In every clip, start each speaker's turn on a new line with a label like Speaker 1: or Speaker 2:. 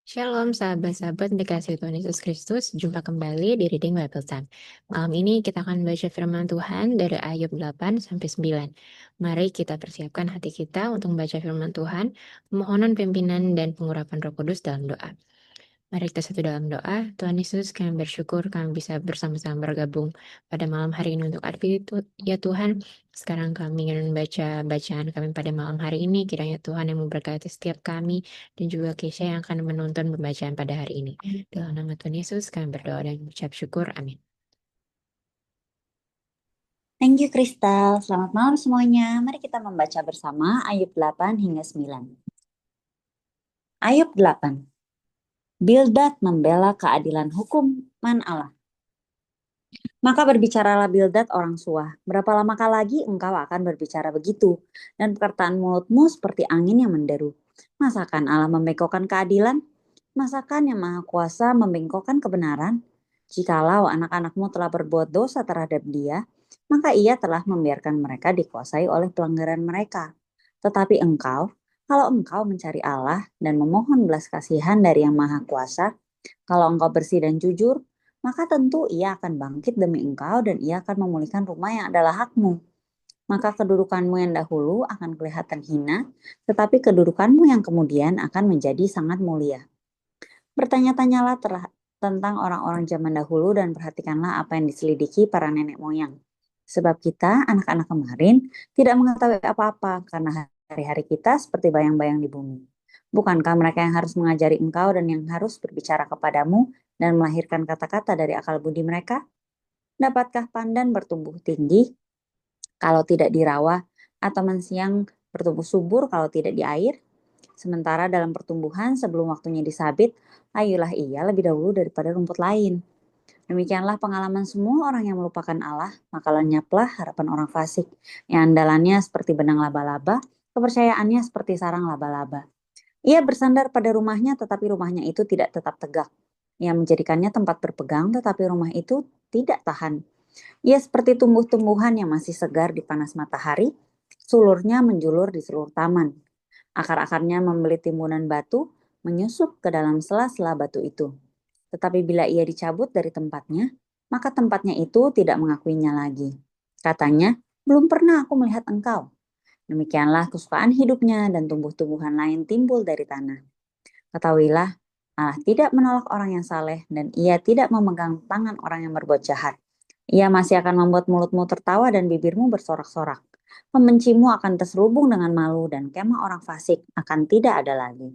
Speaker 1: Shalom sahabat-sahabat dikasih Tuhan Yesus Kristus, jumpa kembali di Reading Bible Time. Malam ini kita akan baca firman Tuhan dari Ayub 8 sampai 9. Mari kita persiapkan hati kita untuk membaca firman Tuhan, memohonan pimpinan dan pengurapan Roh Kudus dalam doa. Mari kita satu dalam doa. Tuhan Yesus, kami bersyukur kami bisa bersama-sama bergabung pada malam hari ini untuk arti itu. Ya Tuhan, sekarang kami ingin membaca bacaan kami pada malam hari ini. Kiranya Tuhan yang memberkati setiap kami dan juga Keisha yang akan menonton pembacaan pada hari ini. Dalam nama Tuhan Yesus, kami berdoa dan mengucap syukur. Amin.
Speaker 2: Thank you Kristal. Selamat malam semuanya. Mari kita membaca bersama Ayub 8 hingga 9. Ayub 8. Bildad membela keadilan hukuman Allah. Maka berbicaralah Bildad orang Suah. Berapa lamakah lagi engkau akan berbicara begitu? Dan perkataan mulutmu seperti angin yang menderu. Masakan Allah membengkokkan keadilan? Masakan yang Maha Kuasa membengkokkan kebenaran? Jikalau anak-anakmu telah berbuat dosa terhadap dia, maka ia telah membiarkan mereka dikuasai oleh pelanggaran mereka. Tetapi engkau, kalau engkau mencari Allah dan memohon belas kasihan dari Yang Maha Kuasa, kalau engkau bersih dan jujur, maka tentu ia akan bangkit demi engkau dan ia akan memulihkan rumah yang adalah hakmu. Maka kedudukanmu yang dahulu akan kelihatan hina, tetapi kedudukanmu yang kemudian akan menjadi sangat mulia. Bertanya-tanyalah tentang orang-orang zaman dahulu dan perhatikanlah apa yang diselidiki para nenek moyang. Sebab kita, anak-anak kemarin, tidak mengetahui apa-apa karena hari-hari kita seperti bayang-bayang di bumi. Bukankah mereka yang harus mengajari engkau dan yang harus berbicara kepadamu dan melahirkan kata-kata dari akal budi mereka? Dapatkah pandan bertumbuh tinggi kalau tidak dirawat, atau mensiang bertumbuh subur kalau tidak di air? Sementara dalam pertumbuhan sebelum waktunya disabit, layulah ia lebih dahulu daripada rumput lain. Demikianlah pengalaman semua orang yang melupakan Allah, maka lenyaplah harapan orang fasik, yang andalannya seperti benang laba-laba, kepercayaannya seperti sarang laba-laba. Ia bersandar pada rumahnya, tetapi rumahnya itu tidak tetap tegak. Ia menjadikannya tempat berpegang, tetapi rumah itu tidak tahan. Ia seperti tumbuh-tumbuhan yang masih segar di panas matahari, sulurnya menjulur di seluruh taman. Akar-akarnya membeli timbunan batu, menyusup ke dalam sela-sela batu itu. Tetapi bila ia dicabut dari tempatnya, maka tempatnya itu tidak mengakuinya lagi. Katanya, belum pernah aku melihat engkau. Demikianlah kesukaan hidupnya dan tumbuh-tumbuhan lain timbul dari tanah. Ketahuilah, Allah tidak menolak orang yang saleh dan ia tidak memegang tangan orang yang berbuat jahat. Ia masih akan membuat mulutmu tertawa dan bibirmu bersorak-sorak. Pembencimu akan terselubung dengan malu dan kemah orang fasik akan tidak ada lagi.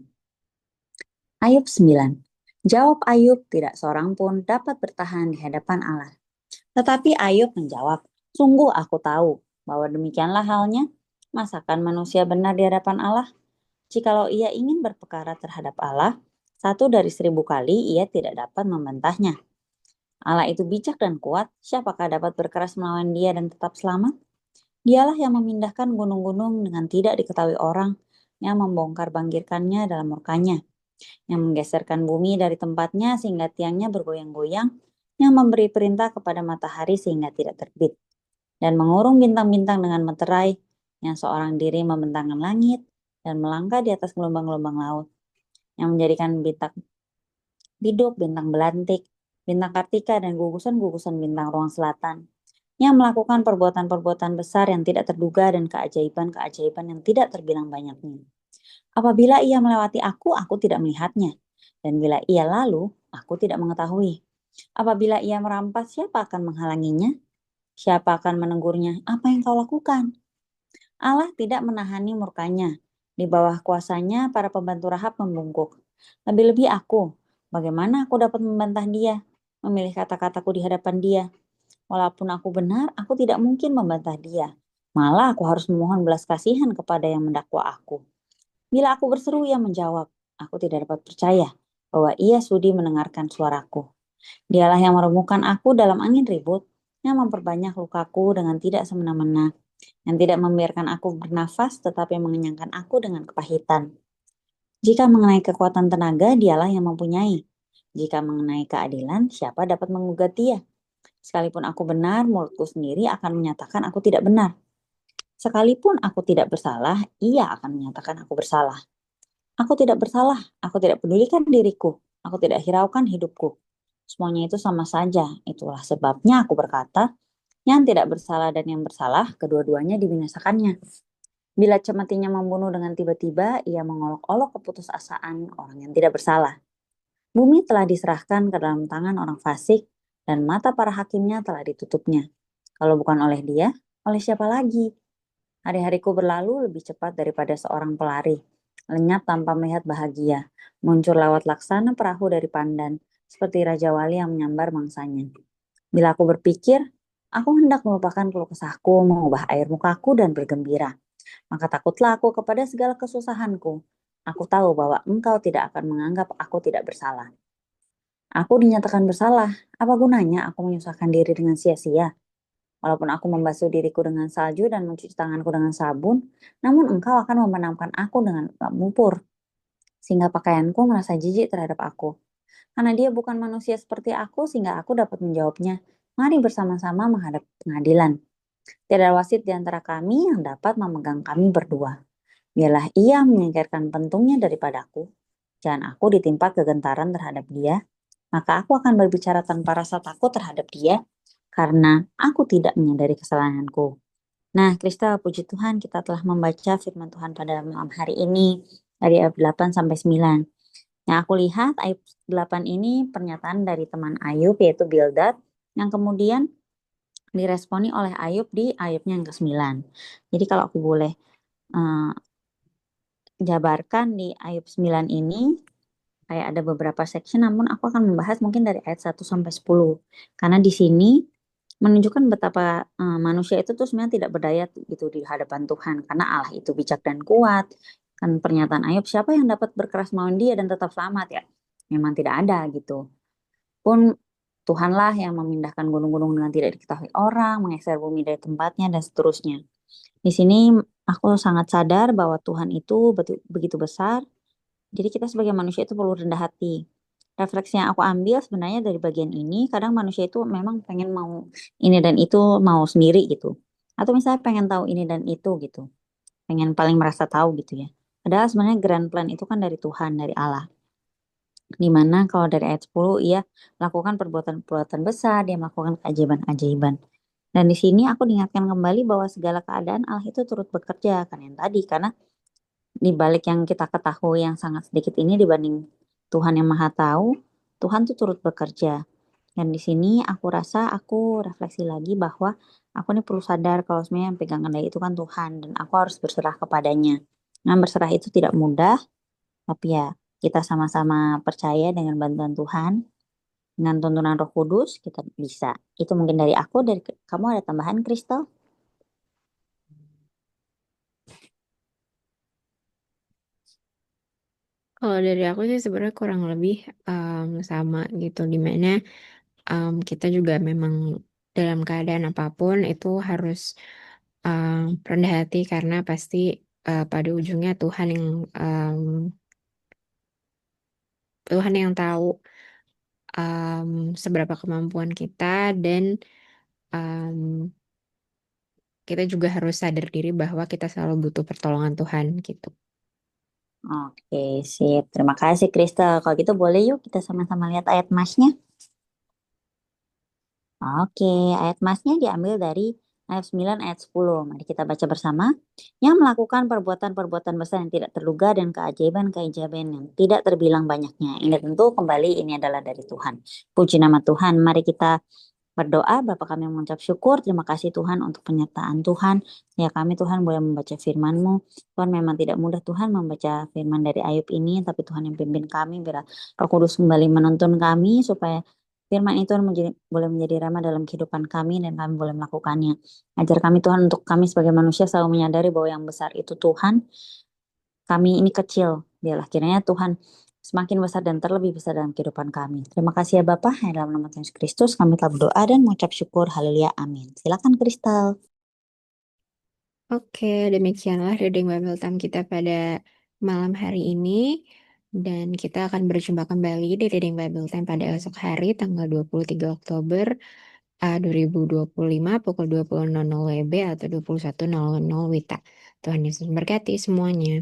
Speaker 2: Ayub 9. Jawab Ayub, tidak seorang pun dapat bertahan di hadapan Allah. Tetapi Ayub menjawab, sungguh aku tahu bahwa demikianlah halnya. Masakan manusia benar di hadapan Allah? Jikalau ia ingin berperkara terhadap Allah, 1 dari 1000 kali ia tidak dapat membantahnya. Allah itu bijak dan kuat, siapakah dapat berkeras melawan dia dan tetap selamat? Dialah yang memindahkan gunung-gunung dengan tidak diketahui orang, yang membongkar bangkirkannya dalam murkanya, yang menggeserkan bumi dari tempatnya sehingga tiangnya bergoyang-goyang, yang memberi perintah kepada matahari sehingga tidak terbit, dan mengurung bintang-bintang dengan meterai, yang seorang diri membentangkan langit dan melangkah di atas gelombang-gelombang laut, yang menjadikan bintang biduk, bintang belantik, bintang kartika, dan gugusan-gugusan bintang ruang selatan, yang melakukan perbuatan-perbuatan besar yang tidak terduga dan keajaiban-keajaiban yang tidak terbilang banyaknya. Apabila ia melewati aku tidak melihatnya. Dan bila ia lalu, aku tidak mengetahui. Apabila ia merampas, siapa akan menghalanginya? Siapa akan menegurnya? Apa yang kau lakukan? Allah tidak menahani murkanya. Di bawah kuasanya, para pembantu Rahab membungkuk. Lebih-lebih aku, bagaimana aku dapat membantah dia? Memilih kata-kataku di hadapan dia. Walaupun aku benar, aku tidak mungkin membantah dia. Malah aku harus memohon belas kasihan kepada yang mendakwa aku. Bila aku berseru, ia menjawab. Aku tidak dapat percaya bahwa ia sudi mendengarkan suaraku. Dialah yang meremukkan aku dalam angin ribut, yang memperbanyak lukaku dengan tidak semena-mena, yang tidak membiarkan aku bernafas tetapi mengenyangkan aku dengan kepahitan. Jika mengenai kekuatan tenaga, dialah yang mempunyai. Jika mengenai keadilan, siapa dapat menggugat dia? Sekalipun aku benar, mulutku sendiri akan menyatakan aku tidak benar. Sekalipun aku tidak bersalah, ia akan menyatakan aku bersalah. Aku tidak bersalah, aku tidak pedulikan diriku, aku tidak hiraukan hidupku. Semuanya itu sama saja. Itulah sebabnya aku berkata, yang tidak bersalah dan yang bersalah, kedua-duanya dibinasakannya. Bila cemetinya membunuh dengan tiba-tiba, ia mengolok-olok keputusasaan orang yang tidak bersalah. Bumi telah diserahkan ke dalam tangan orang fasik, dan mata para hakimnya telah ditutupnya. Kalau bukan oleh dia, oleh siapa lagi? Hari-hariku berlalu lebih cepat daripada seorang pelari, lenyap tanpa melihat bahagia, muncul lewat laksana perahu dari pandan, seperti Raja Wali yang menyambar mangsanya. Bila aku berpikir, aku hendak melupakan keluh kesahku, mengubah air mukaku dan bergembira. Maka takutlah aku kepada segala kesusahanku. Aku tahu bahwa engkau tidak akan menganggap aku tidak bersalah. Aku dinyatakan bersalah. Apa gunanya aku menyusahkan diri dengan sia-sia? Walaupun aku membasuh diriku dengan salju dan mencuci tanganku dengan sabun, namun engkau akan membenamkan aku dengan lumpur, sehingga pakaianku merasa jijik terhadap aku. Karena dia bukan manusia seperti aku, sehingga aku dapat menjawabnya. Mari bersama-sama menghadap pengadilan. Tidak ada wasit di antara kami yang dapat memegang kami berdua. Biarlah ia menyingkirkan pentungnya daripadaku. Jangan aku ditimpa kegentaran terhadap dia, maka aku akan berbicara tanpa rasa takut terhadap dia, karena aku tidak menyadari kesalahanku. Nah, Kristal, puji Tuhan kita telah membaca firman Tuhan pada malam hari ini dari ayat 8 sampai 9. Yang aku lihat ayat 8 ini pernyataan dari teman Ayub yaitu Bildad yang kemudian diresponi oleh Ayub di ayatnya yang ke-9. Jadi kalau aku boleh eh, jabarkan di ayat 9 ini kayak ada beberapa section namun aku akan membahas mungkin dari ayat 1 sampai 10. Karena di sini menunjukkan betapa manusia itu tuh sebenarnya tidak berdaya gitu di hadapan Tuhan karena Allah itu bijak dan kuat. Kan pernyataan Ayub, siapa yang dapat berkeras melawan dia dan tetap selamat ya? Memang tidak ada gitu. Pun Tuhanlah yang memindahkan gunung-gunung dengan tidak diketahui orang, menggeser bumi dari tempatnya dan seterusnya. Di sini aku sangat sadar bahwa Tuhan itu begitu besar. Jadi kita sebagai manusia itu perlu rendah hati. Refleksi yang aku ambil sebenarnya dari bagian ini, kadang manusia itu memang pengen mau ini dan itu mau sendiri gitu. Atau misalnya pengen tahu ini dan itu gitu. Pengen paling merasa tahu gitu ya. Padahal sebenarnya grand plan itu kan dari Tuhan, dari Allah. Dimana kalau dari ayat 10 ia melakukan perbuatan-perbuatan besar, dia melakukan keajaiban-ajaiban. Dan di sini aku diingatkan kembali bahwa segala keadaan Allah itu turut bekerja. Kan yang tadi, karena di balik yang kita ketahui yang sangat sedikit ini dibanding Tuhan yang Maha Tahu, Tuhan tuh turut bekerja. Dan di sini aku rasa aku refleksi lagi bahwa aku nih perlu sadar kalau sebenarnya yang pegang kendali itu kan Tuhan dan aku harus berserah kepadanya. Nah, berserah itu tidak mudah, tapi ya kita sama-sama percaya dengan bantuan Tuhan, dengan tuntunan Roh Kudus kita bisa. Itu mungkin dari aku, dari kamu ada tambahan, Kristal?
Speaker 1: Kalau dari aku sih sebenarnya kurang lebih sama gitu, dimana kita juga memang dalam keadaan apapun itu harus um, rendah hati karena pasti pada ujungnya Tuhan yang tahu seberapa kemampuan kita dan um, kita juga harus sadar diri bahwa kita selalu butuh pertolongan Tuhan gitu.
Speaker 2: Oke, sip. Terima kasih, Kristal. Kalau gitu boleh yuk kita sama-sama lihat ayat masnya. Oke, ayat masnya diambil dari ayat 9 ayat 10. Mari kita baca bersama. Yang melakukan perbuatan-perbuatan besar yang tidak terduga dan keajaiban-keajaiban yang tidak terbilang banyaknya. Ini tentu kembali ini adalah dari Tuhan. Puji nama Tuhan. Mari kita berdoa. Bapa kami mengucap syukur. Terima kasih Tuhan untuk penyertaan Tuhan. Ya kami Tuhan boleh membaca firman-Mu. Tuhan memang tidak mudah Tuhan membaca firman dari Ayub ini. Tapi Tuhan yang pimpin kami. Biar Roh Kudus kembali menuntun kami. Supaya firman itu boleh menjadi ramah dalam kehidupan kami. Dan kami boleh melakukannya. Ajar kami Tuhan untuk kami sebagai manusia selalu menyadari bahwa yang besar itu Tuhan. Kami ini kecil. Biarlah kiranya Tuhan semakin besar dan terlebih besar dalam kehidupan kami. Terima kasih ya Bapak, dalam nama Tuhan Yesus Kristus kami telah berdoa dan mengucap syukur. Haleluya, amin. Silakan Kristal.
Speaker 1: Oke, demikianlah reading Bible Time kita pada malam hari ini. Dan kita akan berjumpa kembali di Reading Bible Time pada esok hari, tanggal 23 Oktober 2025, pukul 20.00 WIB atau 21.00 WITA. Tuhan Yesus memberkati semuanya.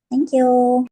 Speaker 2: Thank you.